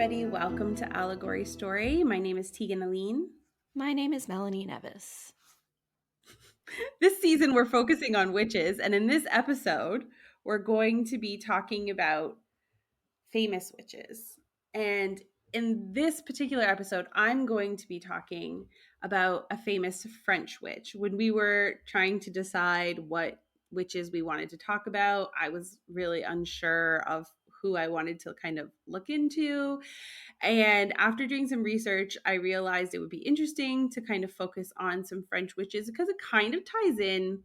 everybody. Welcome to Allegory Story. My name is Tegan Aline. My name is Melanie Nevis. This season, we're focusing on witches, and in this episode, we're going to be talking about famous witches. And in this particular episode, I'm going to be talking about a famous French witch. When we were trying to decide what witches we wanted to talk about, I was really unsure of who I wanted to kind of look into. And after doing some research, I realized it would be interesting to kind of focus on some French witches because it kind of ties in.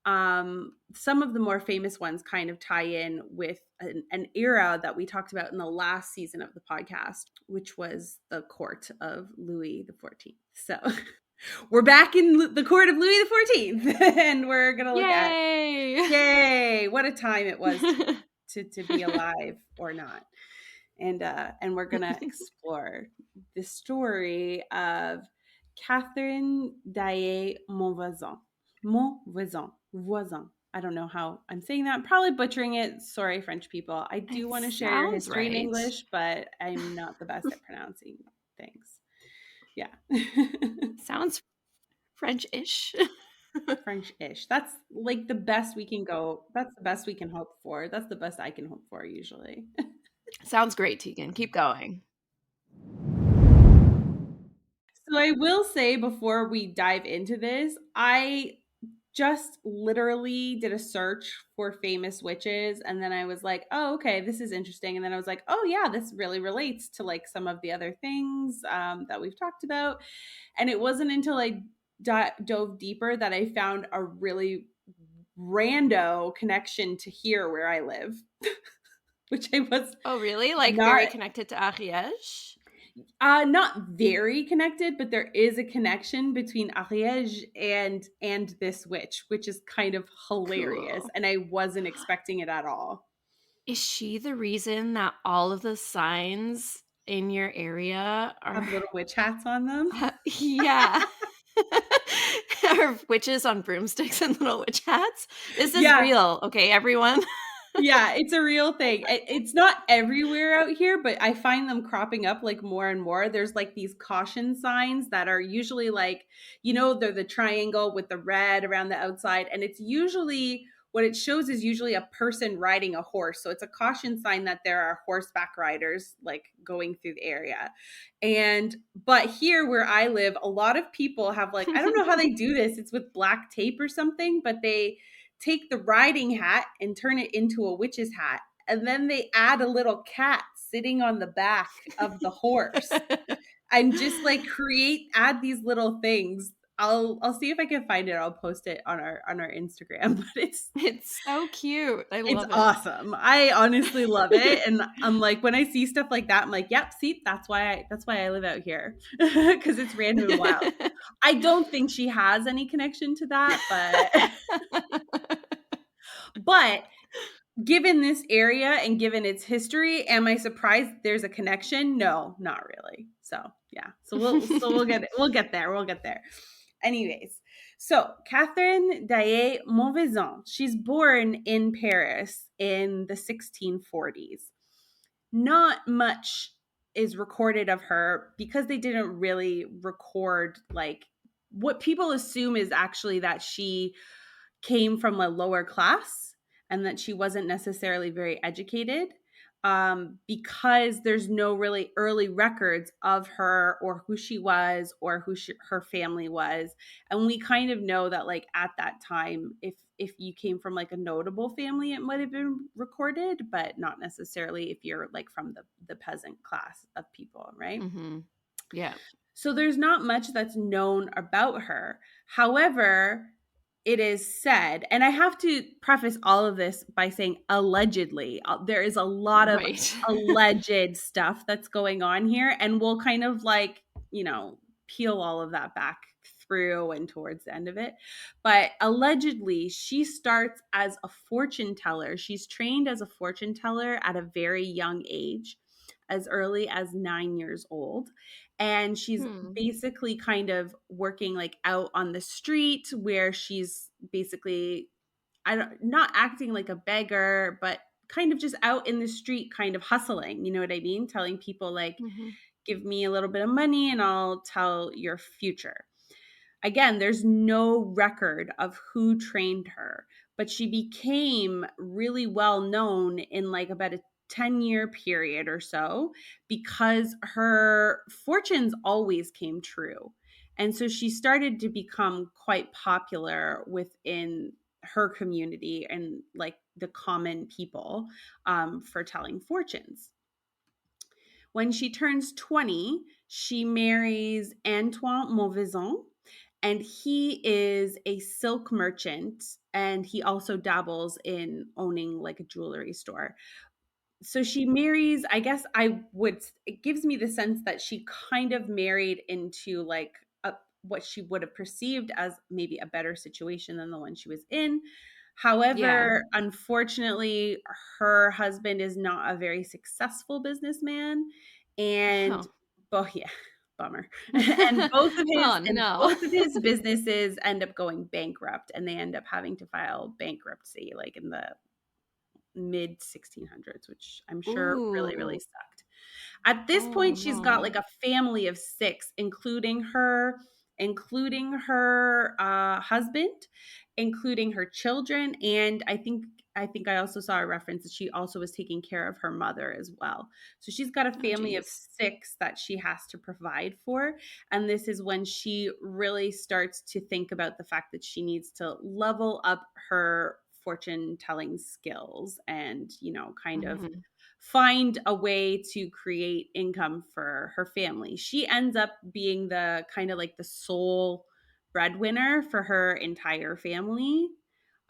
Some of the more famous ones kind of tie in with an era that we talked about in the last season of the podcast, which was the court of Louis XIV. So we're back in the court of Louis XIV, and we're going to look at, yay, what a time it was to be alive or not. And we're gonna explore the story of Catherine Deshayes Monvoisin. Voisin. I don't know how I'm saying that. I'm probably butchering it. Sorry, French people. I do want to share your history in English, but I'm not the best at pronouncing things. Yeah. Sounds French-ish. French-ish. That's like the best we can go. That's the best we can hope for. That's the best I can hope for usually. Sounds great, Tegan. Keep going. So I will say before we dive into this, I just literally did a search for famous witches, and then I was like, oh, okay, this is interesting. And then I was like, oh yeah, this really relates to like some of the other things that we've talked about. And it wasn't until I dove deeper that I found a really rando connection to here where I live, which I was. Oh, really? Like not very connected to Ariège? Not very connected, but there is a connection between Ariège and this witch, which is kind of hilarious. Cool. And I wasn't expecting it at all. Is she the reason that all of the signs in your area Have are little witch hats on them. yeah. Are witches on broomsticks and little witch hats? This is Yeah. real, okay, everyone? Yeah, it's a real thing. It's not everywhere out here, but I find them cropping up like more and more. There's like these caution signs that are usually like, they're the triangle with the red around the outside. And it's usually what it shows is usually a person riding a horse. So it's a caution sign that there are horseback riders like going through the area. But here where I live, a lot of people have like, I don't know how they do this. It's with black tape or something, but they take the riding hat and turn it into a witch's hat. And then they add a little cat sitting on the back of the horse and just like add these little things. I'll see if I can find it. I'll post it on our Instagram, but it's so cute. I love it. It's awesome. I honestly love it. And I'm like, when I see stuff like that, I'm like, yep, see, that's why I live out here. Because it's random and wild. I don't think she has any connection to that, but given this area and given its history, am I surprised there's a connection? No, not really. So yeah. So we'll get there. Anyways, so Catherine Deshayes Monvoisin, she's born in Paris in the 1640s. Not much is recorded of her because they didn't really record like what people assume is actually that she came from a lower class and that she wasn't necessarily very educated, because there's no really early records of her or who she was or who her family was. And we kind of know that like at that time, if you came from like a notable family, it might have been recorded, but not necessarily if you're like from the peasant class of people, right? Mm-hmm. Yeah. So there's not much that's known about her. However, it is said, and I have to preface all of this by saying allegedly. There is a lot of alleged stuff that's going on here, and we'll kind of like, peel all of that back through and towards the end of it. But allegedly, she starts as a fortune teller. She's trained as a fortune teller at a very young age, as early as 9 years old. And she's basically kind of working like out on the street where she's basically not acting like a beggar, but kind of just out in the street, kind of hustling. You know what I mean? Telling people, like, Mhm. give me a little bit of money and I'll tell your future. Again, there's no record of who trained her, but she became really well known in like about a 10-year period or so because her fortunes always came true. And so she started to become quite popular within her community and like the common people, for telling fortunes. When she turns 20, she marries Antoine Monvoisin, and he is a silk merchant, and he also dabbles in owning like a jewelry store. So she marries, I guess it gives me the sense that she kind of married into like what she would have perceived as maybe a better situation than the one she was in. Yeah. However, unfortunately, her husband is not a very successful businessman, and Oh. yeah, bummer. and both of his Oh, and no. both of his businesses end up going bankrupt, and they end up having to file bankruptcy like in the mid 1600s, which I'm sure really, really Ooh. sucked. At this Oh, point, she's got no. like a family of six, including her husband, including her children, and I think I also saw a reference that she also was taking care of her mother as well. So she's got a Oh, family of geez. six that she has to provide for. And this is when she really starts to think about the fact that she needs to level up her fortune telling skills and, kind of Mhm. find a way to create income for her family. She ends up being the kind of like the sole breadwinner for her entire family.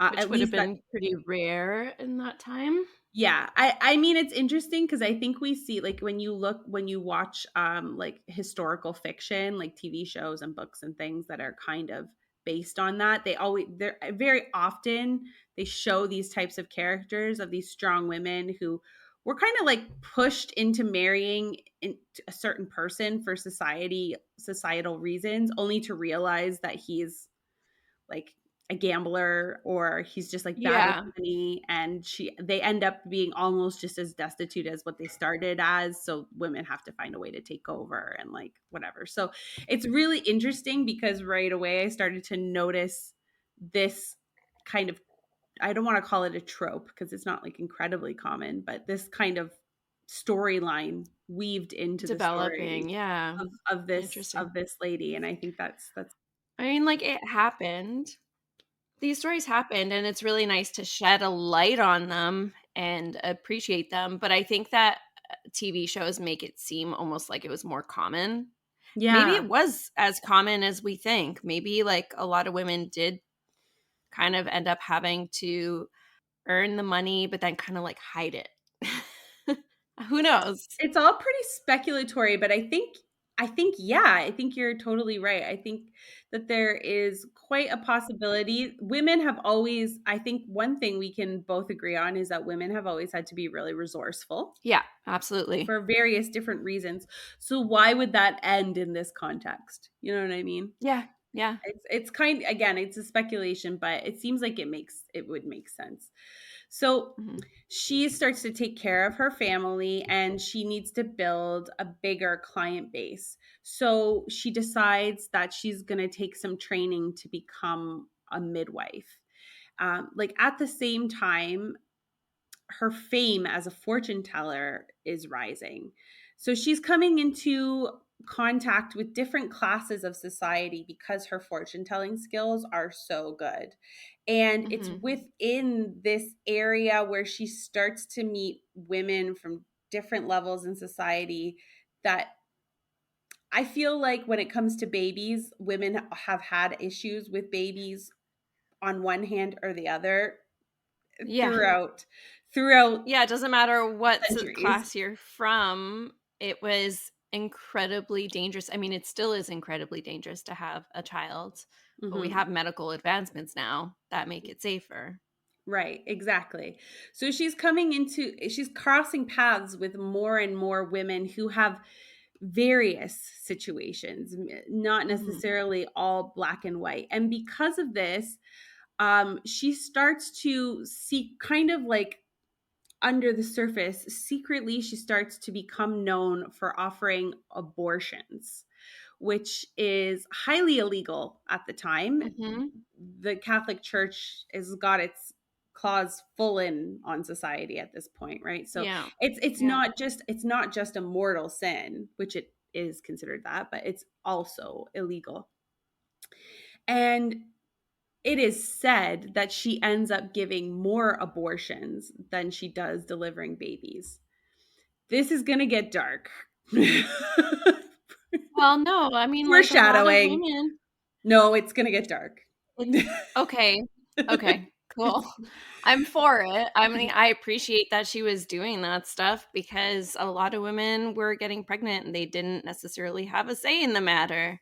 Which At would have least that been pretty rare in that time. yeah, I mean it's interesting because I think we see like when you watch like historical fiction, like TV shows and books and things that are kind of based on that, they're very often they show these types of characters of these strong women who were kind of like pushed into marrying a certain person for societal reasons only to realize that he's like a gambler or he's just like bad with Yeah. money, and they end up being almost just as destitute as what they started as, so women have to find a way to take over and like whatever. So it's really interesting because right away I started to notice this kind of, I don't want to call it a trope because it's not like incredibly common, but this kind of storyline weaved into the story Developing, yeah. of this Interesting. lady, and I think that's I mean, like, it happened. These stories happened, and it's really nice to shed a light on them and appreciate them, but I think that, TV shows make it seem almost like it was more common. Maybe yeah. it was as common as we think. Maybe, like, a lot of women did kind of end up having to earn the money, but then kinda, like, hide it. Who knows? It's all pretty speculatory, but I think yeah, I think you're totally right. I think that there is quite a possibility. Women have always, I think one thing we can both agree on is that women have always had to be really resourceful Yeah, absolutely. for various different reasons. So why would that end in this context? You know what I mean? Yeah, yeah. It's kind, again, it's a speculation, but it seems like it would make sense. So Mhm, she starts to take care of her family and she needs to build a bigger client base. So she decides that she's going to take some training to become a midwife. Like at the same time, her fame as a fortune teller is rising. So she's coming into contact with different classes of society because her fortune telling skills are so good. And it's mhm. within this area where she starts to meet women from different levels in society that I feel like when it comes to babies, women have had issues with babies on one hand or the other Yeah. throughout Yeah, it doesn't matter what centuries. class you're from, it was incredibly dangerous. I mean, it still is incredibly dangerous to have a child, but we Mhm. have medical advancements now that make it safer. Right, exactly. So she's crossing paths with more and more women who have various situations, not Mhm. necessarily all black and white. And because of this, she starts to see kind of like under the surface, secretly she starts to become known for offering abortions, which is highly illegal at the time. Mm-hmm. The Catholic Church has got its claws full in on society at this point, right? So Yeah. it's Yeah. not just a mortal sin, which it is considered that, but it's also illegal. And it is said that she ends up giving more abortions than she does delivering babies. This is going to get dark. Well, no, I mean, like a lot of Foreshadowing. women, No, it's going to get dark. it's okay. Okay, cool. I'm for it. I mean, I appreciate that she was doing that stuff because a lot of women were getting pregnant and they didn't necessarily have a say in the matter.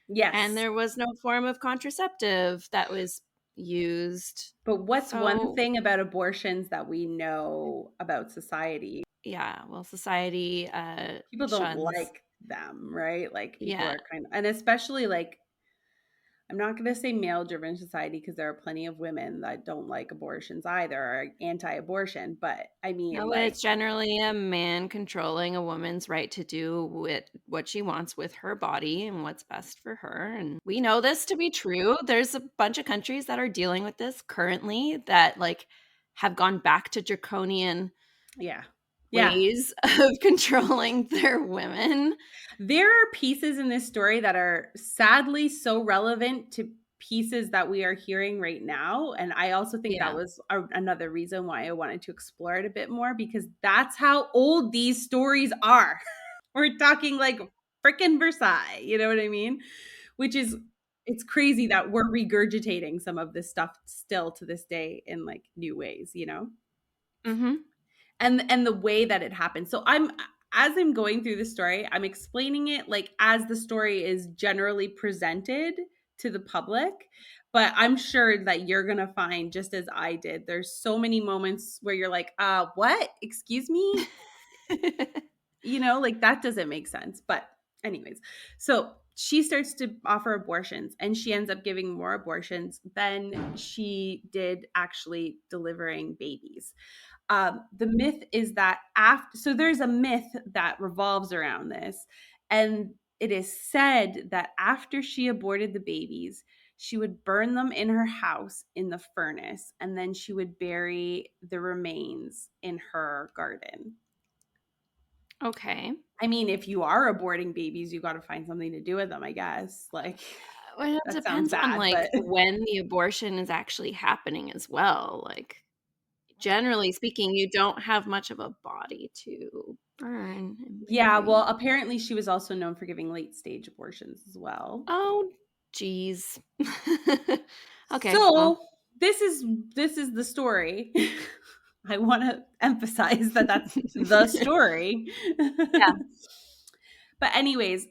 And Yes. there was no form of contraceptive that was used. But what's one So, thing about abortions that we know about society? yeah, well, society People don't shuns. like them, right? Like people Yeah. are kind of, and especially like, I'm not going to say male driven society because there are plenty of women that don't like abortions either or anti abortion. But I mean, No, but like, it's generally a man controlling a woman's right to do with what she wants with her body and what's best for her. And we know this to be true. There's a bunch of countries that are dealing with this currently that like have gone back to draconian yeah. Yeah. ways of controlling their women. There are pieces in this story that are sadly so relevant to pieces that we are hearing right now. And I also think that Yeah. was another reason why I wanted to explore it a bit more because that's how old these stories are. We're talking like frickin' Versailles, you know what I mean? Which is, it's crazy that we're regurgitating some of this stuff still to this day in like new ways, you know? Mhm. And the way that it happens. So I'm, as I'm going through the story, I'm explaining it like as the story is generally presented to the public, but I'm sure that you're going to find, just as I did, there's so many moments where you're like, what, excuse me, you know, like that doesn't make sense. But anyways, so she starts to offer abortions and she ends up giving more abortions than she did actually delivering babies. The myth is that after, so there's a myth that revolves around this, and it is said that after she aborted the babies, she would burn them in her house in the furnace, and then she would bury the remains in her garden. Okay. I mean, if you are aborting babies, you got to find something to do with them, I guess. Like, Well, it that sounds depends on bad, like but when the abortion is actually happening as well. Like generally speaking, you don't have much of a body to burn and yeah, well, bury. apparently she was also known for giving late stage abortions as well. Oh, geez. Okay, well, So this is the story. I want to emphasize that that's the story. yeah. But anyways,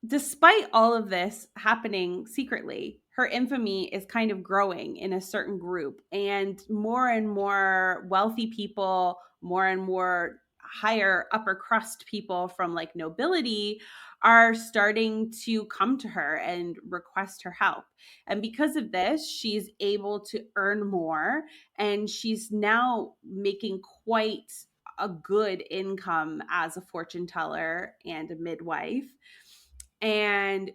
despite all of this happening secretly, her infamy is kind of growing in a certain group, and more wealthy people, more and more higher upper crust people from like nobility are starting to come to her and request her help. And because of this, she's able to earn more and she's now making quite a good income as a fortune teller and a midwife. And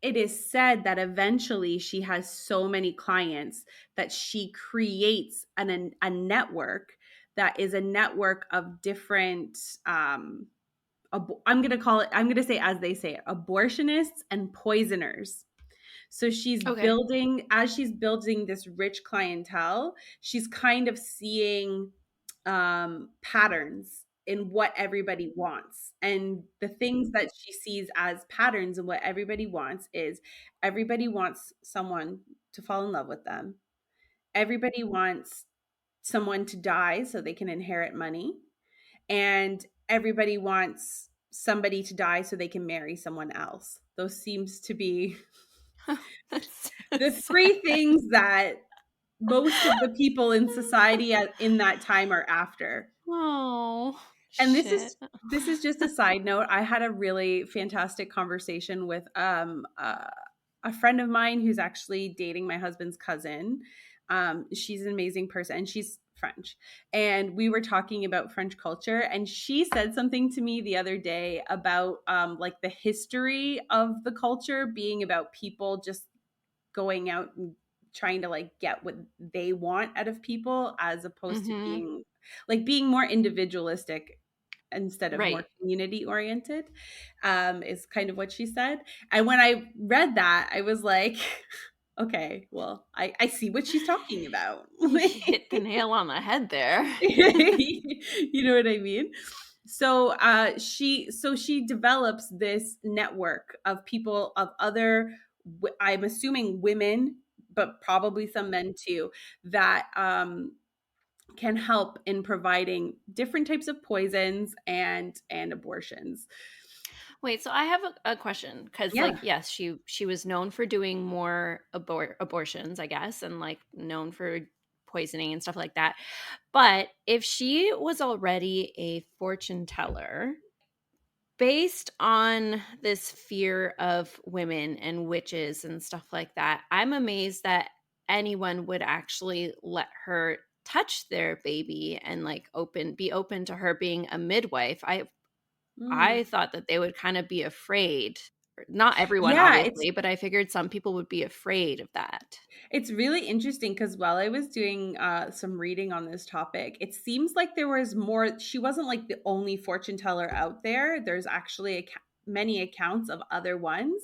it is said that eventually she has so many clients that she creates a network that is a network of different I'm going to call it, I'm going to say as they say it, abortionists and poisoners. So she's Okay. building, as she's building this rich clientele, she's kind of seeing patterns in what everybody wants. And the things that she sees as patterns and what everybody wants is everybody wants someone to fall in love with them. Everybody wants someone to die so they can inherit money. And everybody wants somebody to die so they can marry someone else. Those seems to be That's the so three sad. things that most of the people in society in that time are after. Oh, And shit. this is just a side note. I had a really fantastic conversation with a friend of mine who's actually dating my husband's cousin. She's an amazing person and she's French. And we were talking about French culture, and she said something to me the other day about like the history of the culture being about people just going out and trying to like get what they want out of people, as opposed to Mhm. being more individualistic instead of more Right. community oriented, is kind of what she said. And when I read that, I was like, okay, well, I see what she's talking about. You hit the nail on the head there. You know what I mean? So she develops this network of people of other, I'm assuming women, but probably some men too, that can help in providing different types of poisons and abortions. Wait, so I have a question because, like, Yeah. yes, she was known for doing more abortions, I guess, and like known for poisoning and stuff like that. But if she was already a fortune teller, based on this fear of women and witches and stuff like that, I'm amazed that anyone would actually let her touch their baby and like be open to her being a midwife. I Mm. thought that they would kind of be afraid. Not everyone, Yeah, it's obviously, but I figured some people would be afraid of that. It's really interesting because while I was doing some reading on this topic, it seems like there was more. She wasn't like the only fortune teller out there. There's actually many accounts of other ones.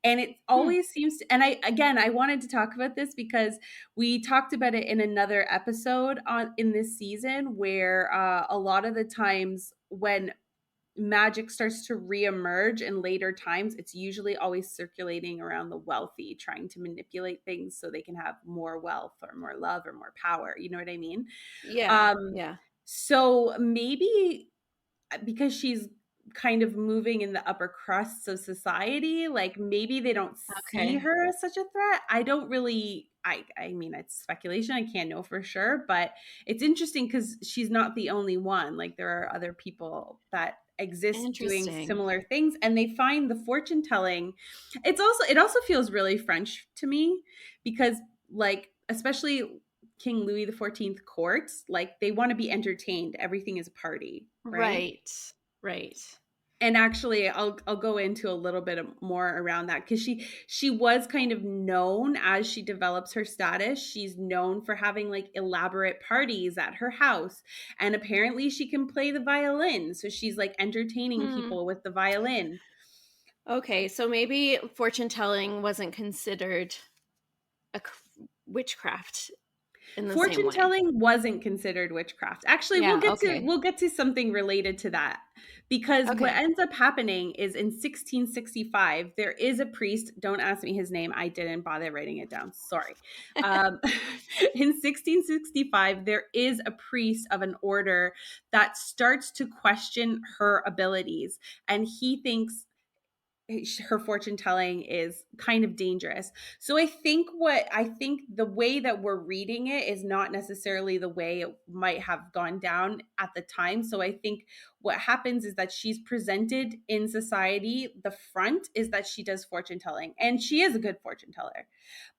And it Hmm. always seems to, and I wanted to talk about this because we talked about it in another episode in this season, where a lot of the times when magic starts to reemerge in later times, it's usually always circulating around the wealthy, trying to manipulate things so they can have more wealth or more love or more power. You know what I mean? Yeah, Um, yeah. so maybe because she's kind of moving in the upper crusts of society, like maybe they don't see Okay. her as such a threat. I don't really I mean it's speculation. I can't know for sure, but it's interesting cuz she's not the only one. Like there are other people that exist doing Interesting. similar things, and they find the fortune telling. It also feels really French to me because like especially King Louis XIV courts, like they want to be entertained. Everything is a party, right? Right. Right. And actually I'll go into a little bit more around that because she was kind of known, as she develops her status, she's known for having like elaborate parties at her house, and apparently she can play the violin, so she's like entertaining Hmm. people with the violin. Okay, so maybe fortune telling wasn't considered a witchcraft in the same Fortune way. telling wasn't considered witchcraft. Actually, we'll Yeah, get to okay. we'll get to something related to that. Because what Okay. ends up happening is in 1665, there is a priest. Don't ask me his name. I didn't bother writing it down. Sorry. Um, in 1665, there is a priest of an order that starts to question her abilities. And he thinks her fortune telling is kind of dangerous. So I think the way that we're reading it is not necessarily the way it might have gone down at the time. So I think what happens is that she's presented in society. The front is that she does fortune telling, and she is a good fortune teller.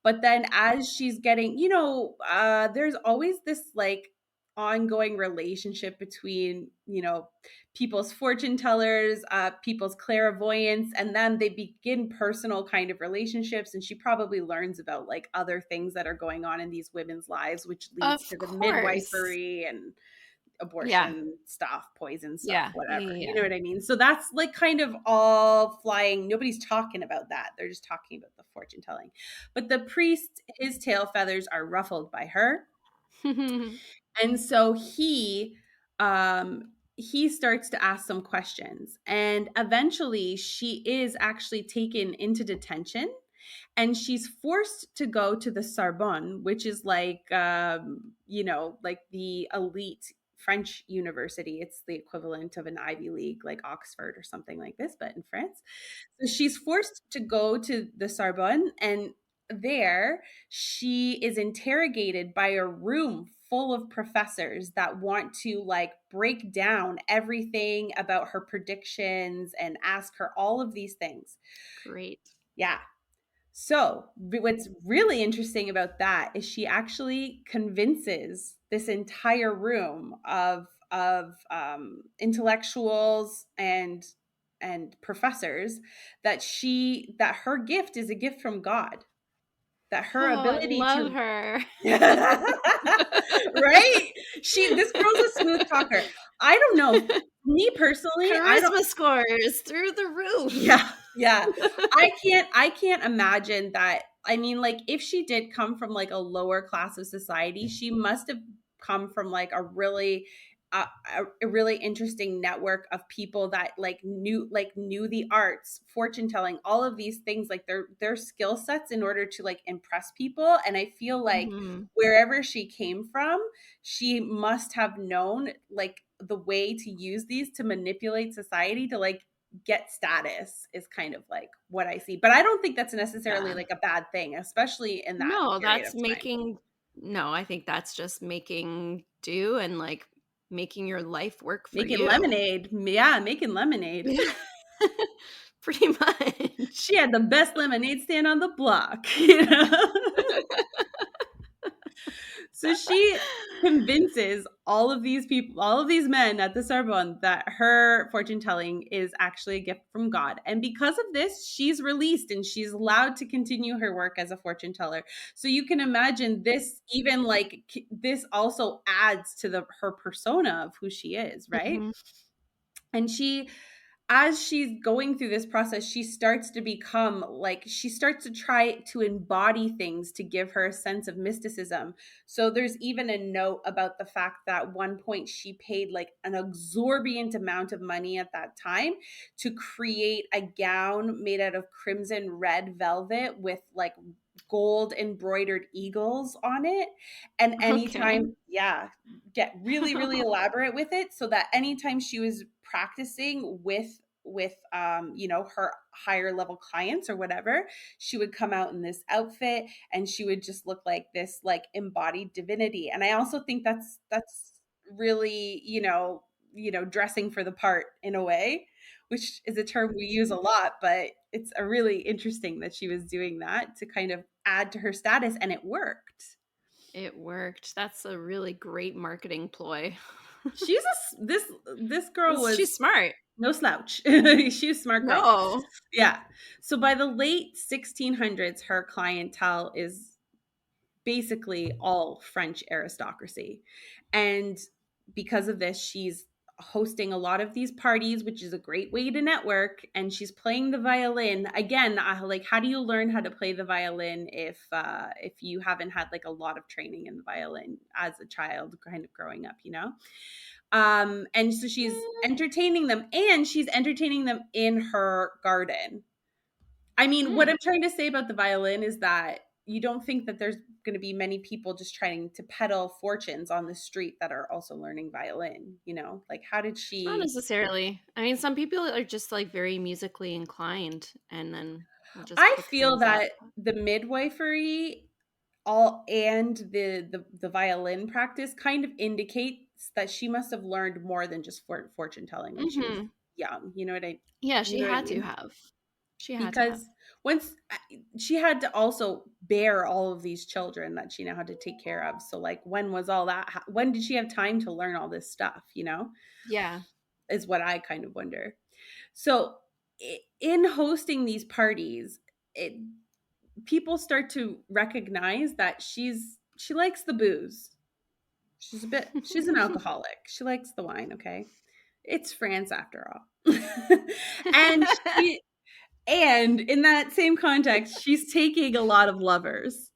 But then as she's getting, there's always this like ongoing relationship between, people's fortune tellers, people's clairvoyance, and then they begin personal kind of relationships. And she probably learns about like other things that are going on in these women's lives, which leads to Of the course. midwifery and Yeah. abortion stuff, poison stuff, Yeah. Yeah. whatever. Yeah. You Yeah. know what I mean? So that's like kind of all flying. Nobody's talking about that. They're just talking about the fortune telling. But the priest, his tail feathers are ruffled by her. And so he starts to ask some questions, and eventually she is actually taken into detention, and she's forced to go to the Sorbonne, which is like like the elite French university. It's the equivalent of an Ivy League, like Oxford or something like this, but in France. So she's forced to go to the Sorbonne, and there she is interrogated by a room full of professors that want to like break down everything about her predictions and ask her all of these things. Great. Yeah. So, what's really interesting about that is she actually convinces this entire room of intellectuals and professors that her gift is a gift from God, that her Oh, I ability love to her. right? This girl's a smooth talker. I don't know. Me personally, I don't. Charisma scores through the roof. Yeah, yeah. I can't imagine that. I mean, like, if she did come from like a lower class of society, she must have come from like a really interesting network of people that knew the arts, fortune telling, all of these things, like their skill sets in order to like impress people. And I feel like Mhm. wherever she came from, she must have known like the way to use these to manipulate society to like get status, is kind of like what I see. But I don't think that's necessarily Yeah. like a bad thing, especially in that No, period of that's time. making no, I think that's just making do and, like, making your life work for Making you. lemonade. Yeah, making lemonade. Yeah. Pretty She much. had the best lemonade stand on the block, you know? So she convinces all of these people, all of these men at the Sorbonne, that her fortune telling is actually a gift from God. And because of this, she's released and she's allowed to continue her work as a fortune teller. So you can imagine this, even like this also adds to her persona of who she is, right? Mhm. And as she's going through this process, she starts to become like, she starts to try to embody things to give her a sense of mysticism. So there's even a note about the fact that at one point she paid like an exorbitant amount of money at that time to create a gown made out of crimson red velvet with like gold embroidered eagles on it. And Okay. anytime, yeah, get really, really elaborate with it, so that anytime she was practicing with her higher level clients or whatever, she would come out in this outfit and she would just look like this like embodied divinity. And I also think that's really, dressing for the part in a way, which is a term we use a lot, but it's a really interesting that she was doing that to kind of add to her status, and it worked. It worked. That's a really great marketing ploy. This girl was She's smart. no slouch. She was a smart girl. No. Yeah. So by the late 1600s, her clientele is basically all French aristocracy. And because of this, she's hosting a lot of these parties, which is a great way to network. And she's playing the violin. Again, like, how do you learn how to play the violin if you haven't had like a lot of training in the violin as a child, kind of growing up, you know? And so she's entertaining them, and she's entertaining them in her garden. I mean, what Mm. I'm trying to say about the violin is that you don't think that there's going to be many people just trying to peddle fortunes on the street that are also learning violin, you know? Like, how did Not she? necessarily. I mean, some people are just, like, very musically inclined and then will just I pick feel things up. that the midwifery all and the violin practice kind of indicates that she must have learned more than just fortune telling when she was Mhm. young. You know what I Yeah, you she know what I had to mean? have. She had to have. Because once she had to also bear all of these children that she now had to take care of. So like, when was all that? When did she have time to learn all this stuff? You know, Yeah. is what I kind of wonder. So in hosting these parties, it people start to recognize that she likes the booze. She's an alcoholic. She likes the wine, okay? It's France after all. and she and in that same context, she's taking a lot of lovers.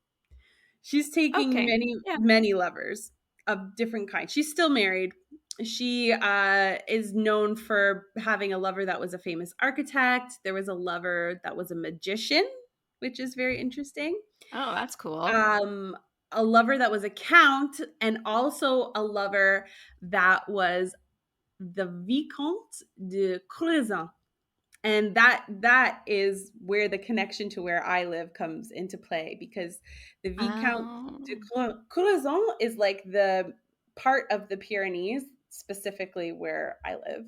She's taking Okay. many, Yeah. many lovers of different kinds. She's still married. She is known for having a lover that was a famous architect. There was a lover that was a magician, which is very interesting. Oh, that's cool. Um, a lover that was a count, and also a lover that was the Vicomte de Crozon. And that is where the connection to where I live comes into play, because the Viscount de Um, Crozon is like the part of the Pyrenees, specifically where I live.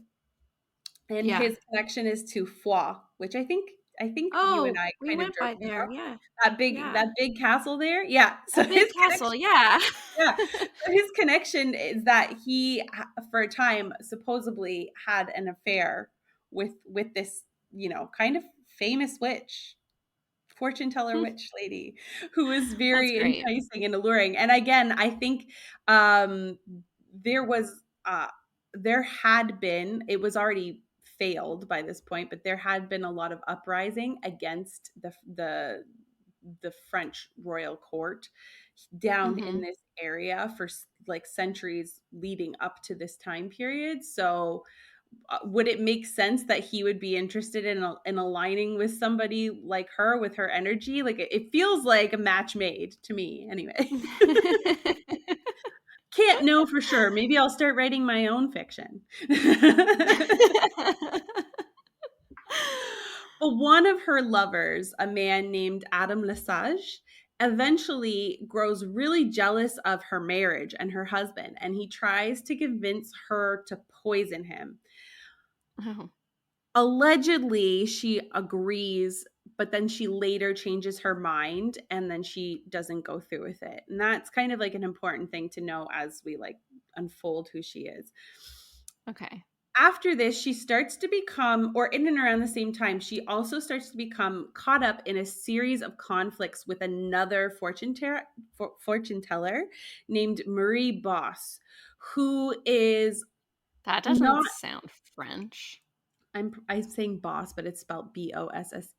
And yeah. his connection is to Foix, which I think I think you and Oh, I we kind of went drove by through there, yeah. Yeah. that big castle there. Yeah. So A big his castle, connection, yeah. yeah. So his connection is that for a time, supposedly had an affair with this, kind of famous witch, fortune teller witch lady, who was That's very great. enticing and alluring. And again, I think um, there was there had been, it was already failed by this point, but there had been a lot of uprising against the French royal court down in Mhm. this area for like centuries leading up to this time period. So would it make sense that he would be interested in aligning with somebody like her with her energy? Like it feels like a match made to me anyway. Can't know for sure. Maybe I'll start writing my own fiction. But one of her lovers, a man named Adam Lesage, eventually grows really jealous of her marriage and her husband, and he tries to convince her to poison him. Oh. Allegedly, she agrees, but then she later changes her mind and then she doesn't go through with it. And that's kind of like an important thing to know as we like unfold who she is. Okay. After this, she starts to become, or in and around the same time, she also starts to become caught up in a series of conflicts with another fortune teller named Marie Boss, who is That doesn't not, sound French. I'm saying boss, but it's spelled Bosse.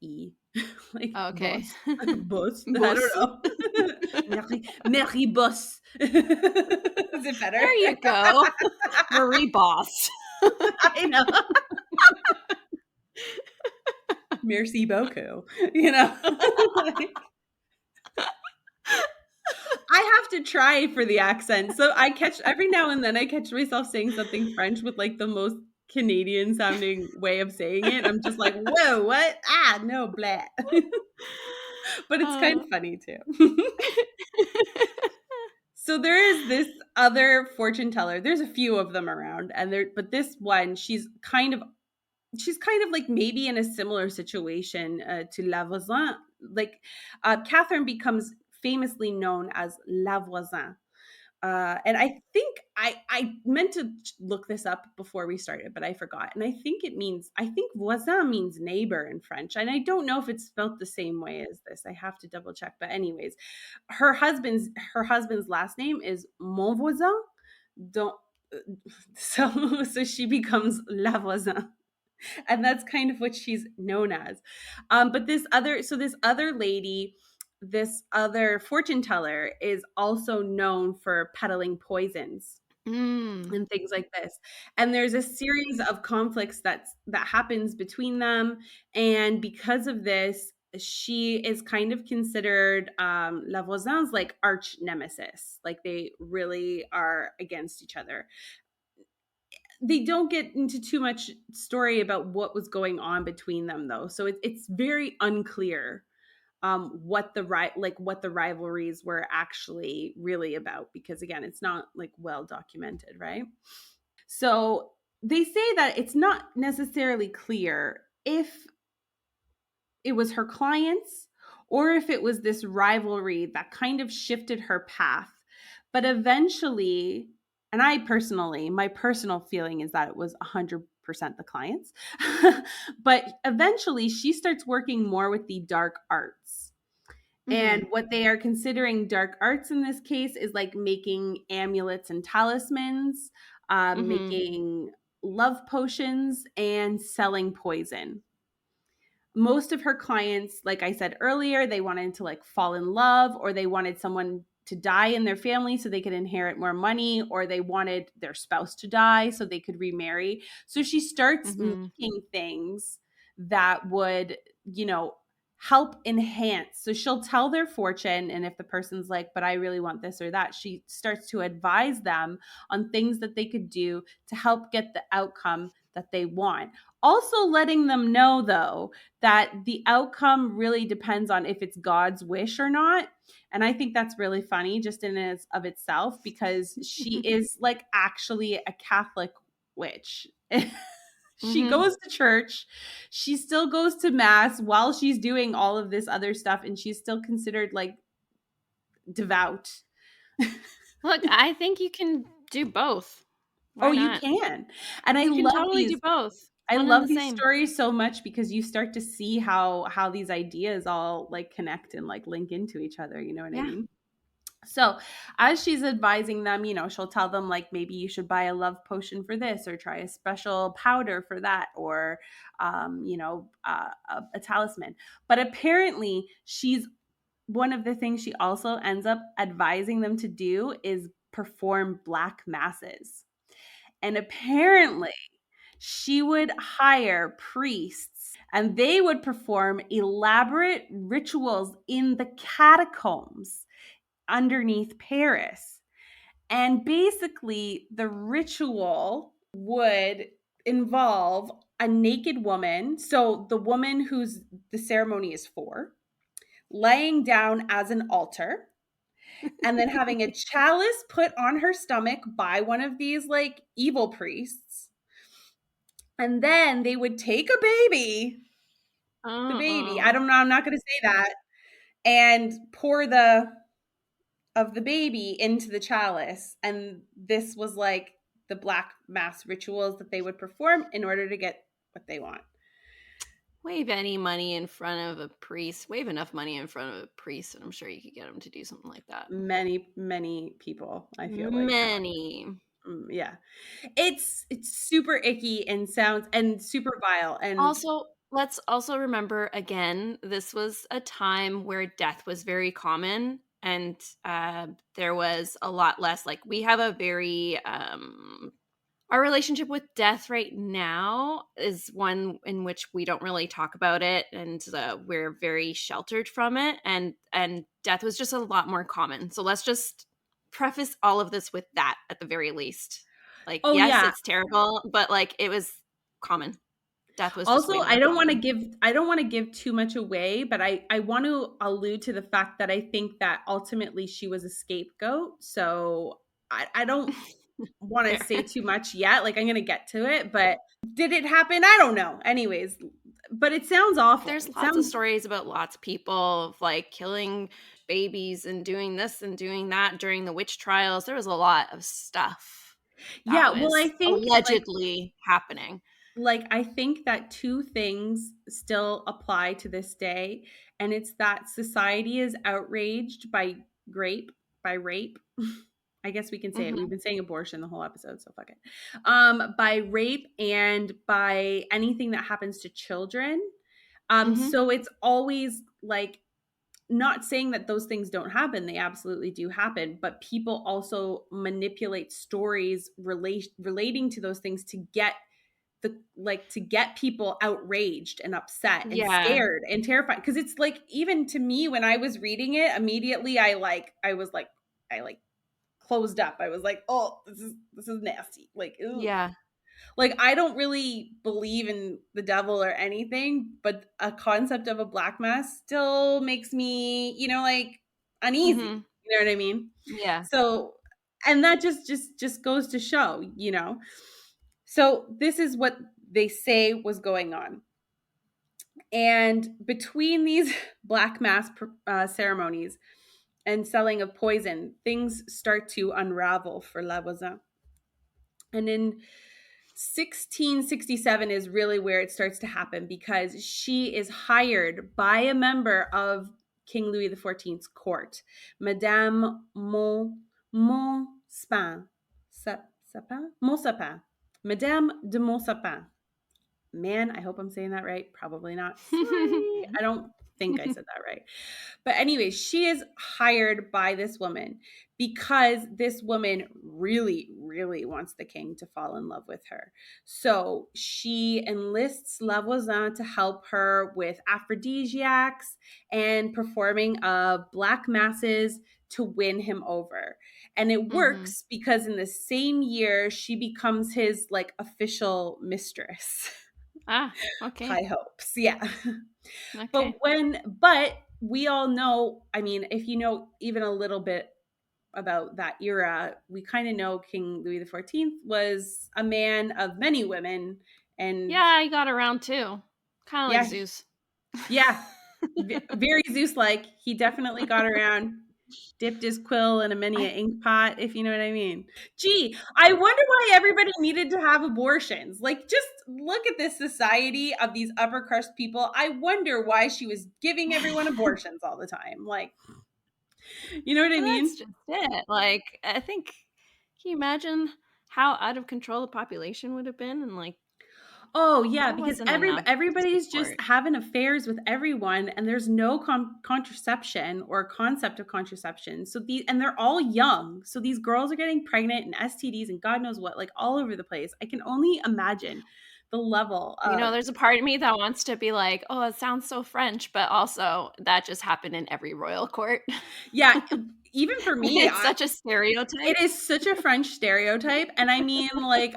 Like Okay. boss. Boss. I don't Bus. know. Mary Boss. Is it better? There you go. Marie Boss. I know. Merci beaucoup. You know? Like, I have to try for the accent. So I catch every now and then I catch myself saying something French with like the most Canadian sounding way of saying it. I'm just like, whoa, what? Ah, no, blah. But it's kind Uh. of funny too. So there is this other fortune teller. There's a few of them around, and but this one, she's kind of like maybe in a similar situation to La Voisin. Like Catherine becomes famously known as La Voisin. And I think I meant to look this up before we started, but I forgot. And I think voisin means neighbor in French. And I don't know if it's spelt the same way as this. I have to double check. But anyways, her husband's last name is Monvoisin. Don't so she becomes La Voisin. And that's kind of what she's known as. But this other lady, this other fortune teller is also known for peddling poisons Mm. and things like this. And there's a series of conflicts that happens between them. And because of this, she is kind of considered La Voisin's like arch nemesis. Like they really are against each other. They don't get into too much story about what was going on between them though, so it's very unclear what what the rivalries were actually really about, because again it's not like well documented, right? So they say that it's not necessarily clear if it was her clients or if it was this rivalry that kind of shifted her path. But eventually, and my personal feeling is that it was 100% the clients. But eventually, she starts working more with the dark arts. And Mhm. what they are considering dark arts in this case is like making amulets and talismans, Mhm. making love potions, and selling poison. Most of her clients, like I said earlier, they wanted to like fall in love, or they wanted someone to die in their family so they could inherit more money, or they wanted their spouse to die so they could remarry. So she starts Mhm. making things that would, help enhance. So she'll tell their fortune, and if the person's like, but I really want this or that, she starts to advise them on things that they could do to help get the outcome that they want. Also letting them know though that the outcome really depends on if it's God's wish or not. And I think that's really funny just in and of itself, because she is like actually a Catholic witch. She Mhm. goes to church. She still goes to mass while she's doing all of this other stuff, and she's still considered like devout. Look, I think you can do both. Oh, Why you not? can. And You can totally do both. I One and the love these same. stories so much because you start to see how these ideas all like connect and like link into each other, you know what I Yeah. mean? So, as she's advising them, she'll tell them like maybe you should buy a love potion for this or try a special powder for that or a talisman. But apparently, she's one of the things she also ends up advising them to do is perform black masses. And apparently, she would hire priests and they would perform elaborate rituals in the catacombs underneath Paris. And basically, the ritual would involve a naked woman. So, the woman who's the ceremony is for, laying down as an altar and then having a chalice put on her stomach by one of these like evil priests. And then they would take a baby, the baby. I Uh-uh. don't know, I'm not going to say that, and pour the of the baby into the chalice. And this was like the black mass rituals that they would perform in order to get what they want. Wave any money in front of a priest. Wave enough money in front of a priest, and I'm sure you could get him to do something like that. Many people, I feel like have. Many. Yeah. It's super icky and sounds and super vile and Also, let's also remember again, this was a time where death was very common and there was a lot less. Like, we have a very our relationship with death right now is one in which we don't really talk about it, and we're very sheltered from it. And death was just a lot more common. So let's just preface all of this with that at the very least. Like, oh yes, yeah. it's terrible, but like it was common. Death was just Also, way more common. I don't want to give too much away, but I want to allude to the fact that I think that ultimately she was a scapegoat. So I don't want to Fair. say too much yet. Like I'm going to get to it, but did it happen? I don't know. Anyways, but it sounds awful. There's It lots of sounds stories about lots of people of like killing babies and doing this and doing that during the witch trials. There was a lot of stuff that yeah, well I was think allegedly happening. I think that two things still apply to this day, and it's that society is outraged by rape. I guess we can say it. We've Mhm. been saying abortion the whole episode, so fuck it. By rape and by anything that happens to children. Mhm. So it's always like not saying that those things don't happen, they absolutely do happen, but people also manipulate stories relating to those things to get to get people outraged and upset and Yeah. scared and terrified, because it's like even to me when I was reading it immediately I like closed up. I was like, oh, this is nasty, like ooh. Yeah. Like I don't really believe in the devil or anything, but a concept of a black mass still makes me, like uneasy. Mhm. You know what I mean? Yeah. So, and that just goes to show, So this is what they say was going on. And between these black mass ceremonies and selling of poison, things start to unravel for La Voisin. And in 1667 is really where it starts to happen because she is hired by a member of King Louis XIV's court, Madame Montspin, Montspin, Madame de Montspin. Man, I hope I'm saying that right. Probably not. Sorry. I don't think I said that right. But anyway, she is hired by this woman because this woman really, really wants the king to fall in love with her. So she enlists La Voisin to help her with aphrodisiacs and performing black masses to win him over. And it Mhm. works because in the same year, she becomes his like official mistress. Ah, okay. High hopes. Yeah. Okay. But we all know, I mean, if you know even a little bit about that era, we kind of know King Louis XIV was a man of many women And Yeah, he got around too. Kind of like yeah, Zeus. yeah, very Zeus-like. He definitely got around, dipped his quill in a many a I, ink pot, if you know what I mean. Gee, I wonder why everybody needed to have abortions. Like, just look at this society of these upper crust people. I wonder why she was giving everyone abortions all the time. Like, you know what I well, that's mean? just it. Like, I think, can you imagine how out of control the population would have been? And like, Oh yeah, there because wasn't enough to everybody's just support. having affairs with everyone, and there's no contraception or concept of contraception. So they're all young. So these girls are getting pregnant and STDs and God knows what, like all over the place. I can only imagine the level You know, of there's a part of me that wants to be like, oh, it sounds so French, but also that just happened in every royal court. yeah. Even for me, It's such a stereotype. it is such a French stereotype, and I mean, like,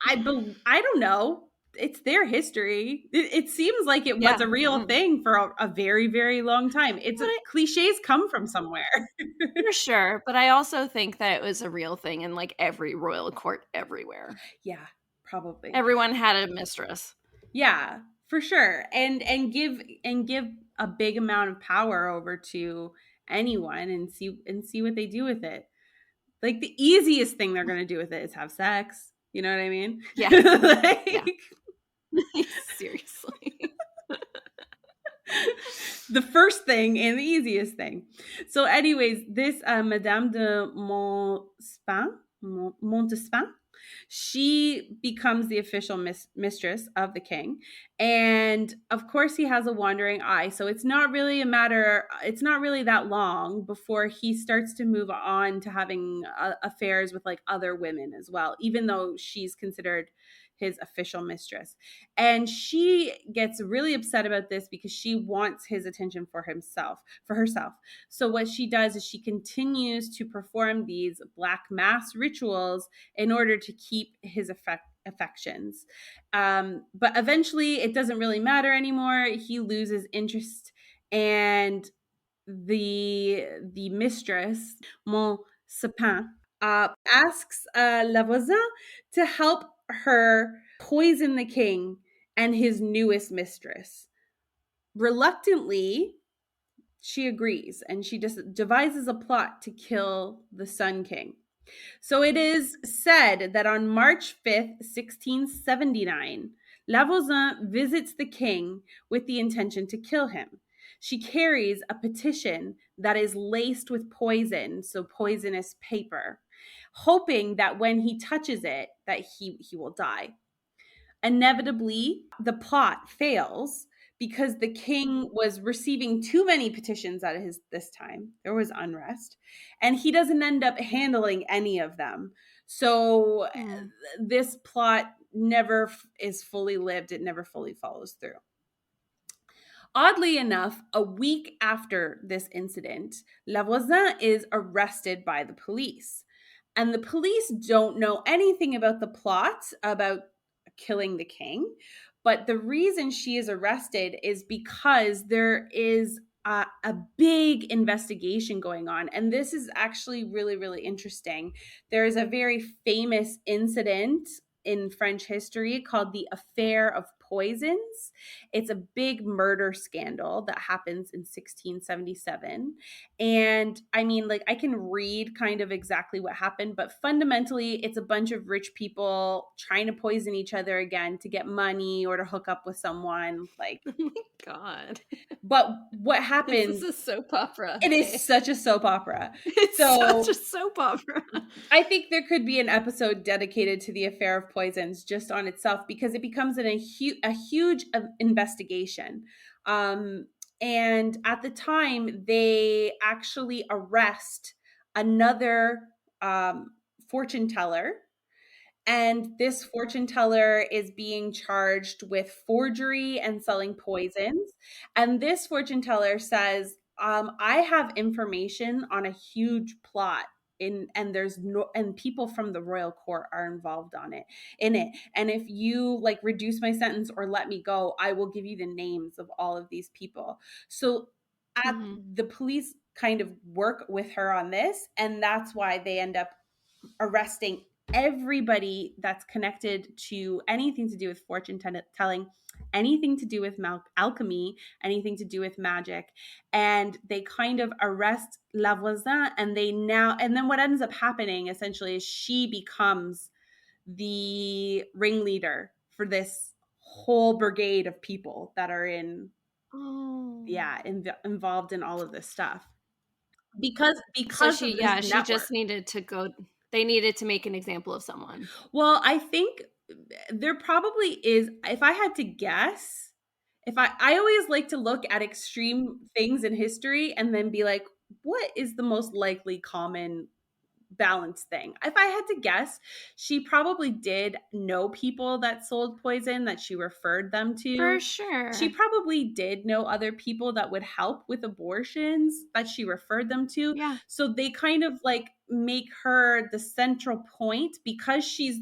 I don't know. It's their history. It seems like it was Yeah. a real thing for a very, very long time. It's But cliches come from somewhere. for sure. But I also think that it was a real thing in like every royal court everywhere. Yeah, probably. Everyone had a mistress. Yeah, for sure. And give a big amount of power over to anyone and see what they do with it. Like the easiest thing they're going to do with it is have sex. You know what I mean? Yeah. Yeah. Like, Seriously. the first thing and the easiest thing. So, anyways, this Madame de Montespan, she becomes the official mistress of the king, and of course, he has a wandering eye. So it's not really a matter. It's not really that long before he starts to move on to having affairs with like other women as well, even though she's considered his official mistress. And she gets really upset about this because she wants his attention for herself. So what she does is she continues to perform these black mass rituals in order to keep his affections. But eventually it doesn't really matter anymore. He loses interest, and the mistress, Mon Sapin, asks La Voisin to help her poison the king and his newest mistress. Reluctantly, she agrees and she just devises a plot to kill the Sun King. So it is said that on March 5th, 1679, La Voisin visits the king with the intention to kill him. She carries a petition that is laced with poison, so poisonous paper, hoping that when he touches it, that he will die. Inevitably, the plot fails because the king was receiving too many petitions at his this time. There was unrest, and he doesn't end up handling any of them. So Hmm. this plot never is fully lived. It never fully follows through. Oddly enough, a week after this incident, Lavoisin is arrested by the police. And the police don't know anything about the plot about killing the king. But the reason she is arrested is because there is a big investigation going on. And this is actually really, really interesting. There is a very famous incident in French history called the Affair of Poisons. It's a big murder scandal that happens in 1677. And I mean, like, I can read kind of exactly what happened, but fundamentally, it's a bunch of rich people trying to poison each other again to get money or to hook up with someone. Like, Oh my God. but what This is happens? a soap opera. It is Okay. such a soap opera. It's such a So soap opera. I think there could be an episode dedicated to the affair of poisons just on itself because it becomes a huge investigation. Um, and at the time, they actually arrest another fortune teller, and this fortune teller is being charged with forgery and selling poisons. And this fortune teller says, I have information on a huge plot and there's no and people from the royal court are involved on it in it, and if you like reduce my sentence or let me go, I will give you the names of all of these people. So at Hmm. the police kind of work with her on this, and that's why they end up arresting everybody that's connected to anything to do with fortune telling, anything to do with alchemy, anything to do with magic. And they kind of arrest La Voisin, and then what ends up happening essentially is she becomes the ringleader for this whole brigade of people that are Oh. involved in all of this stuff So because she of this yeah, she network. just needed to go they needed to make an example of someone. Well, I think there probably is. If I had to guess, if I always like to look at extreme things in history and then be like, what is the most likely common balance thing? If I had to guess, she probably did know people that sold poison, that she referred them For to. She sure. probably did know other people that would help with abortions that she referred them to. Yeah. So they kind of like make her the central point because she's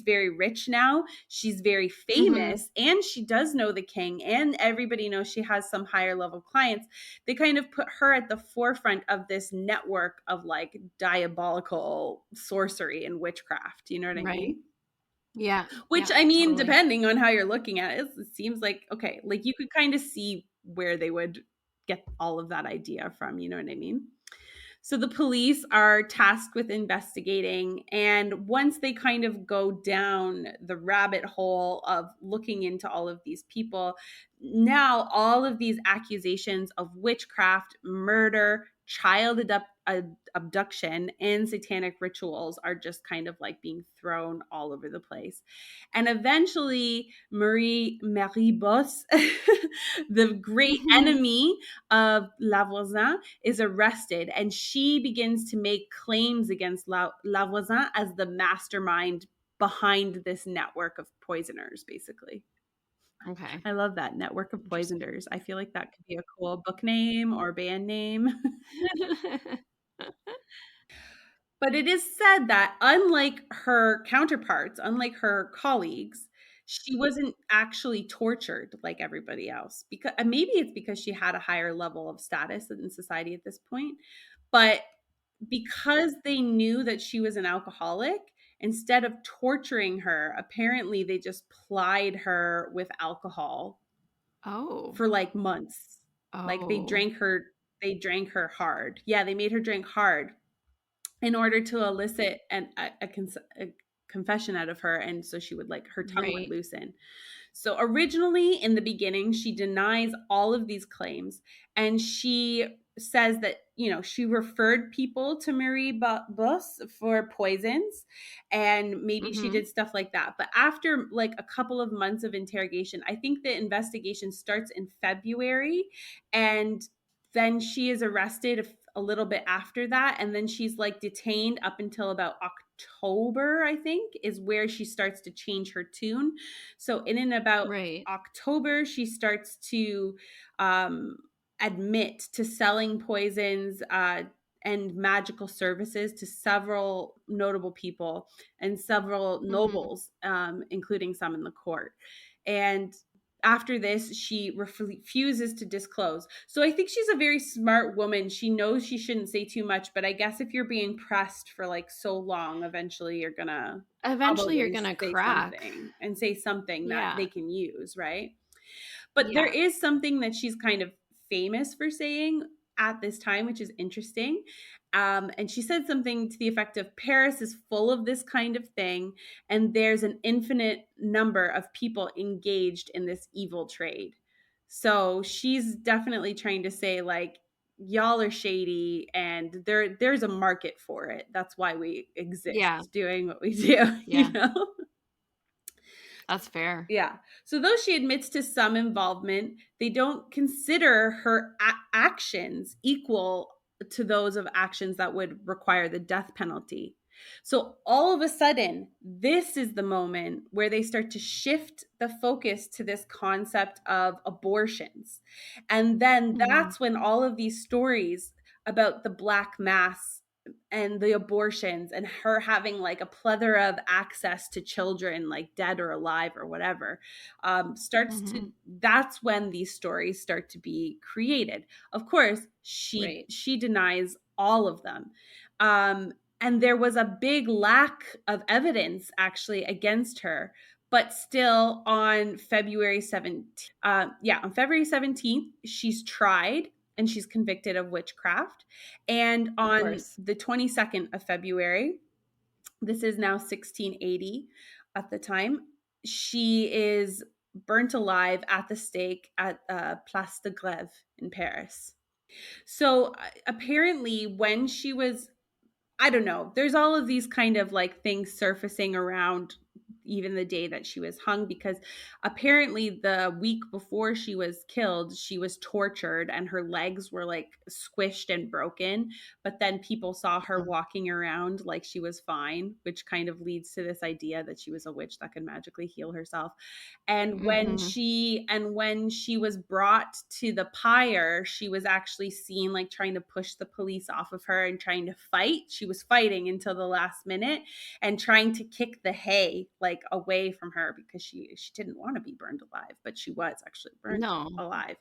very rich now. She's very Mhm. famous, and she does know the king, and everybody knows she has some higher level clients. They kind of put her at the forefront of this network of like diabolical sorcery and witchcraft. You know what I Right. mean? Yeah. Which, Yeah, I mean, totally. depending on how you're looking at it, it seems like, okay, like you could kind of see where they would get all of that idea from. You know what I mean? So the police are tasked with investigating. And once they kind of go down the rabbit hole of looking into all of these people, now all of these accusations of witchcraft, murder, abduction, and satanic rituals are just kind of like being thrown all over the place. And eventually, Marie Bosse, the great enemy of La Voisin, is arrested, and she begins to make claims against La Voisin as the mastermind behind this network of poisoners, basically. Okay. I love that, network of Interesting. poisoners. I feel like that could be a cool book name or band name. But it is said that unlike her counterparts, unlike her colleagues, she wasn't actually tortured like everybody else. Because maybe it's because she had a higher level of status in society at this point, but because they knew that she was an alcoholic, instead of torturing her, apparently they just plied her with alcohol Oh. for like months. Like Oh. they drank her hard. Yeah, they made her drink hard in order to elicit a confession out of her, and so she would like her tongue would Right. loosen. So originally in the beginning, she denies all of these claims, and she says that, you know, she referred people to Marie Bus for poisons, and maybe she Mhm. did stuff like that. But after like a couple of months of interrogation, I think the investigation starts in February, and then she is arrested a little bit after that, and then she's like detained up until about October, I think, is where she starts to change her tune. So in and about Right. October, she starts to um, admit to selling poisons and magical services to several notable people and several Mhm. nobles, including some in the court. And after this, she refuses to disclose. So I think she's a very smart woman. She knows she shouldn't say too much, but I guess if you're being pressed for like so long, eventually you're gonna Eventually you're probably gonna say crack. something and say something that they Yeah. can use, right? But there Yeah. is something that she's kind of famous for saying at this time, which is interesting. And she said something to the effect of Paris is full of this kind of thing, and there's an infinite number of people engaged in this evil trade. So she's definitely trying to say, like, y'all are shady and there's a market for it. That's why we Yeah. exist doing what we do, you Yeah. know? That's fair. Yeah. So though she admits to some involvement, they don't consider her actions equal to those of actions that would require the death penalty. So all of a sudden, this is the moment where they start to shift the focus to this concept of abortions. And then Mhm. that's when all of these stories about the Black Mass and the abortions and her having like a plethora of access to children, like dead or alive or whatever, starts to Mhm. that's when these stories start to be created. Of course, she Right. she denies all of them. um and there was a big lack of evidence actually against her. But still, on February 17th, on February 17th, she's tried and she's convicted of witchcraft. And Of on course. the 22nd of February, this is now 1680 at the time, she is burnt alive at the stake at Place de Grève in Paris. So apparently, when she was, I don't know, there's all of these kind of like things surfacing around even the day that she was hung, because apparently the week before she was killed, she was tortured and her legs were like squished and broken. But then people saw her walking around like she was fine, which kind of leads to this idea that she was a witch that could magically heal herself. And Mm-hmm. when she was brought to the pyre, she was actually seen like trying to push the police off of her and trying to fight. She was fighting until the last minute and trying to kick the hay like away from her, because she didn't want to be burned alive, but she was actually burned No. alive.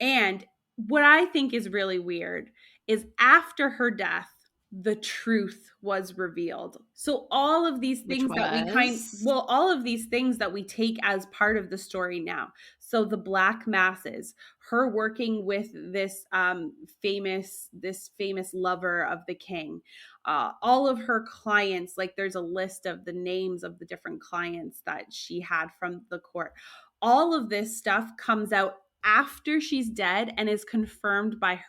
And what I think is really weird is after her death, the truth was revealed. So all of these Which things that was. all of these things that we take as part of the story now. So the black masses, her working with this famous lover of the king, all of her clients, like there's a list of the names of the different clients that she had from the court. All of this stuff comes out after she's dead and is confirmed by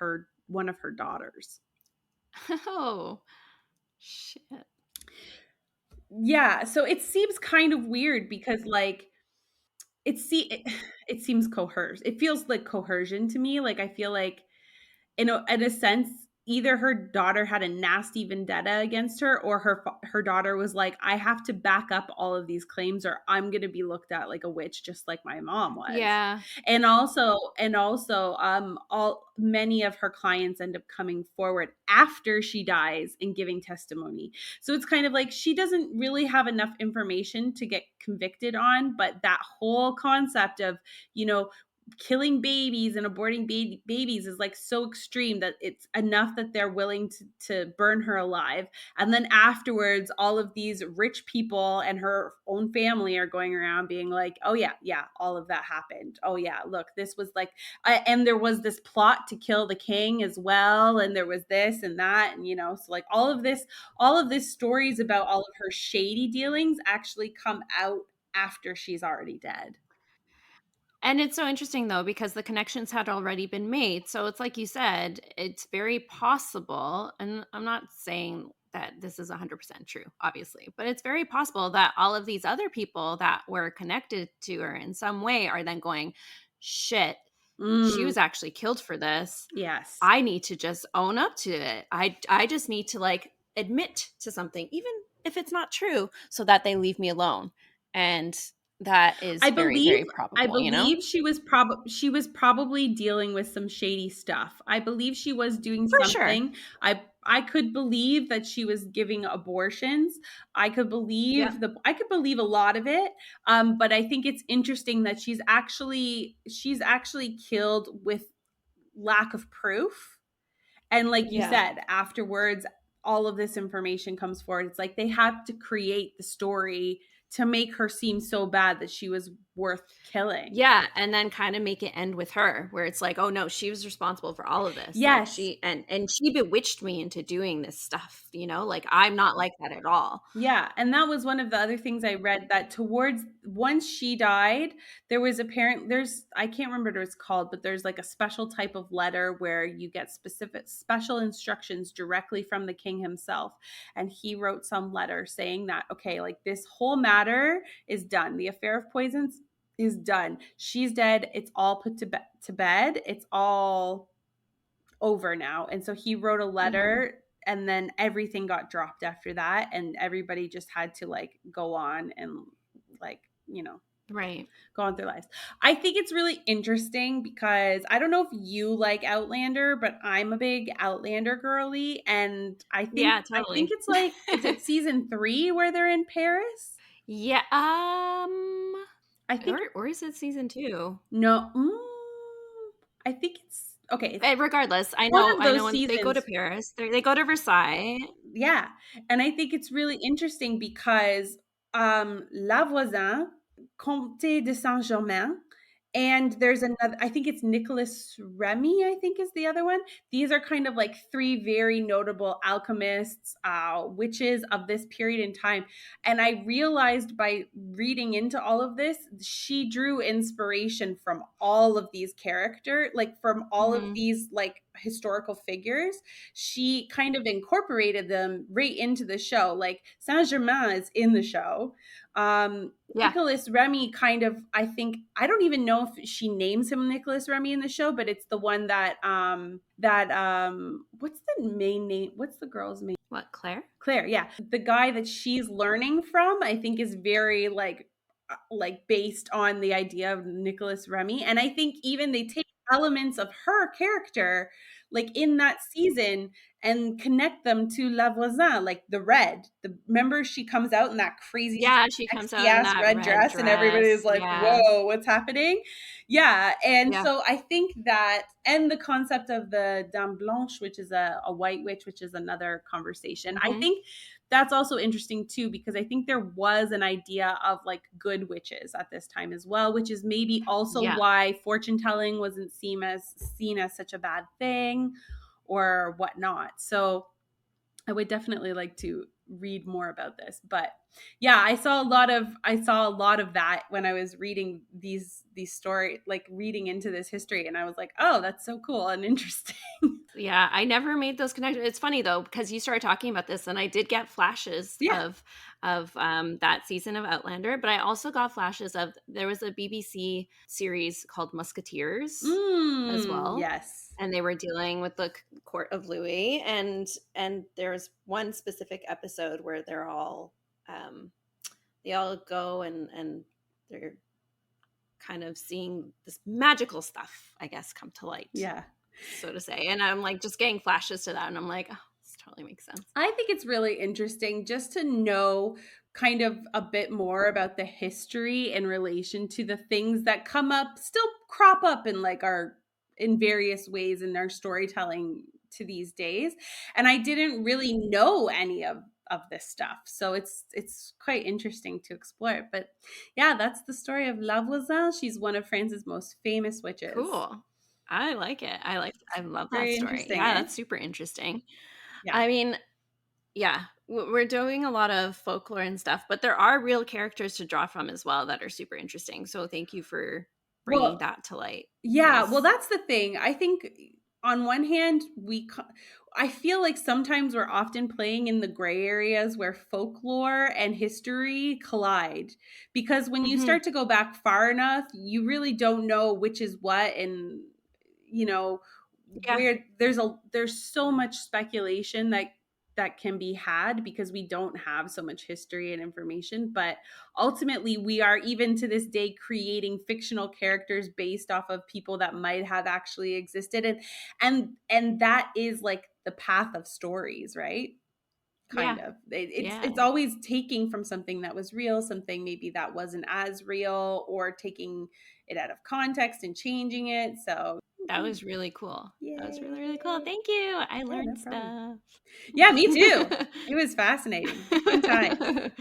one of her daughters. Oh, shit. Yeah, so it seems kind of weird because like it seems coerced. It feels like coercion to me. Like I feel like in a sense, either her daughter had a nasty vendetta against her, or her daughter was like, I have to back up all of these claims or I'm going to be looked at like a witch just like my mom was. Yeah. And also all many of her clients end up coming forward after she dies and giving testimony. So it's kind of like she doesn't really have enough information to get convicted on, but that whole concept of, you know, killing babies and aborting babies is like so extreme that it's enough that they're willing to burn her alive. And then afterwards, all of these rich people and her own family are going around being like, oh yeah, all of that happened. Oh yeah, look, this was like, and there was this plot to kill the king as well, and there was this and that, and so like all of this stories about all of her shady dealings actually come out after she's already dead. And it's so interesting though, because the connections had already been made. So it's like you said, it's very possible. And I'm not saying that this is 100% true, obviously, but it's very possible that all of these other people that were connected to her in some way are then going, shit, she Mm, was actually killed for this. yes. I need to just own up to it. I just need to like admit to something, even if it's not true, so that they leave me alone. And that is I very, believe very I probable, you know? believe she was probably dealing with some shady stuff. I believe she was doing For sure. something. I could believe that she was giving abortions. Yep. I could believe a lot of it. But I think it's interesting that she's actually killed with lack of proof. And like you Yeah. said, afterwards, all of this information comes forward. It's like they had to create the story to make her seem so bad that she was worth killing. Yeah, and then kind of make it end with her where it's like, "Oh no, she was responsible for all of this." Like Yes. she she bewitched me into doing this stuff, you know? Like I'm not like that at all. Yeah, and that was one of the other things I read, that towards once she died, there was apparent there's I can't remember what it's called, but there's like a special type of letter where you get specific special instructions directly from the king himself. And he wrote some letter saying that, okay, like this whole matter is done. The affair of poisons is done. She's dead. It's all put to bed. It's all over now. And so he wrote a Mhm. letter, and then everything got dropped after that, and everybody just had to like go on and like, Right. go on their lives. I think it's really interesting because I don't know if you like Outlander, but I'm a big Outlander girly, and Yeah, I think totally. it's like, is it season 3 where they're in Paris? Yeah, I think or is it season 2? no, I think it's okay, it's Regardless, one of I know those when they go to seasons. Paris, they go to Versailles. Yeah. And I think it's really interesting because La Voisin, Comte de Saint-Germain, and there's another, I think it's Nicholas Remy, I think is the other one. These are kind of like three very notable alchemists, witches of this period in time. And I realized by reading into all of this, she drew inspiration from all of these characters, like from all of Mm-hmm. these like historical figures. She kind of incorporated them right into the show. Like Saint Germain is in the show. Yeah. Nicholas Remy kind of, I think, I don't even know if she names him Nicholas Remy in the show, but it's the one that what's the main name? What's the girl's name? What, Claire? Claire, yeah. The guy that she's learning from, I think, is very like based on the idea of Nicholas Remy. And I think even they take elements of her character like in that season and connect them to La Voisin, like the red. Remember she comes out in that crazy Yeah, she comes sexy out in ass that red red dress and everybody is dress. like, Yeah. whoa, what's happening? Yeah. And Yeah. so I think that, and the concept of the Dame Blanche, which is a white witch, which is another conversation. I Mm-hmm. think that's also interesting too, because I think there was an idea of like good witches at this time as well, which is maybe also Yeah. why fortune telling wasn't seen as such a bad thing or whatnot. So I would definitely like to read more about this. But yeah, I saw a lot of that when I was reading these story, like reading into this history, and I was like, oh, that's so cool and interesting. Yeah, I never made those connections. It's funny though because you started talking about this, and I did get flashes Yeah. of that season of Outlander, but I also got flashes of there was a BBC series called Musketeers as well, Yes. and they were dealing with the court of Louis, and there's one specific episode where they all go and they're kind of seeing this magical stuff, I guess, come to light, Yeah. so to say. And I'm like just getting flashes to that, and I'm like, oh, this totally makes sense. I think it's really interesting just to know kind of a bit more about the history in relation to the things that come up, still crop up in like our in various ways in our storytelling to these days. And I didn't really know any of this stuff. So it's quite interesting to explore. But yeah, that's the story of La Voisin. She's one of France's most famous witches. Cool. I like it. I love that Very story. interesting, Yeah, eh? that's super interesting. Yeah. I mean, yeah, we're doing a lot of folklore and stuff, but there are real characters to draw from as well that are super interesting. So thank you for bringing Well, that to light. yeah, well, Yes. that's the thing. I think on one hand, I feel like sometimes we're often playing in the gray areas where folklore and history collide. Because when you Mm-hmm. start to go back far enough, you really don't know which is what, and you know Yeah. where there's so much speculation that can be had because we don't have so much history and information. But ultimately we are, even to this day, creating fictional characters based off of people that might have actually existed, and that is like the path of stories, right? Yeah. Kind of it's Yeah. always taking from something that was real, something maybe that wasn't as real, or taking it out of context and changing it. So That was really cool. That was really, really cool. yay. Thank you. I Yeah, no learned problem. stuff. Yeah, me too. It was fascinating. Fun times.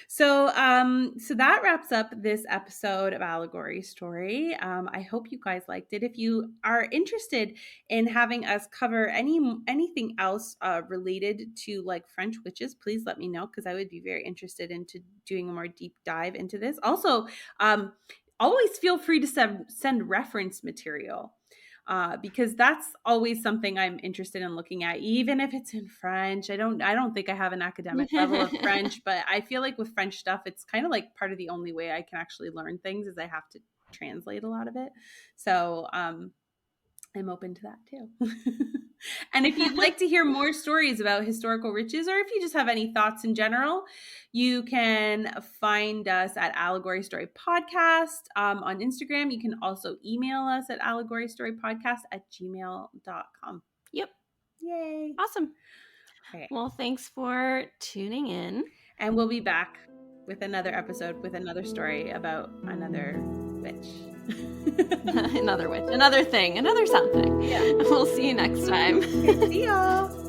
So that wraps up this episode of Allegory Story. I hope you guys liked it. If you are interested in having us cover anything else related to like French witches, please let me know, because I would be very interested into doing a more deep dive into this. Also, always feel free to send reference material. Because that's always something I'm interested in looking at, even if it's in French. I don't think I have an academic level of French, but I feel like with French stuff, it's kind of like part of the only way I can actually learn things is I have to translate a lot of it. So I'm open to that too. And if you'd like to hear more stories about historical riches, or if you just have any thoughts in general, you can find us at Allegory Story Podcast on Instagram. You can also email us at allegorystorypodcast@gmail.com. Yep. Yay. Awesome. Okay. Well, thanks for tuning in. And we'll be back with another episode with another story about another witch. Another witch, another thing, another something. Yeah. We'll see you next time. Okay, see y'all.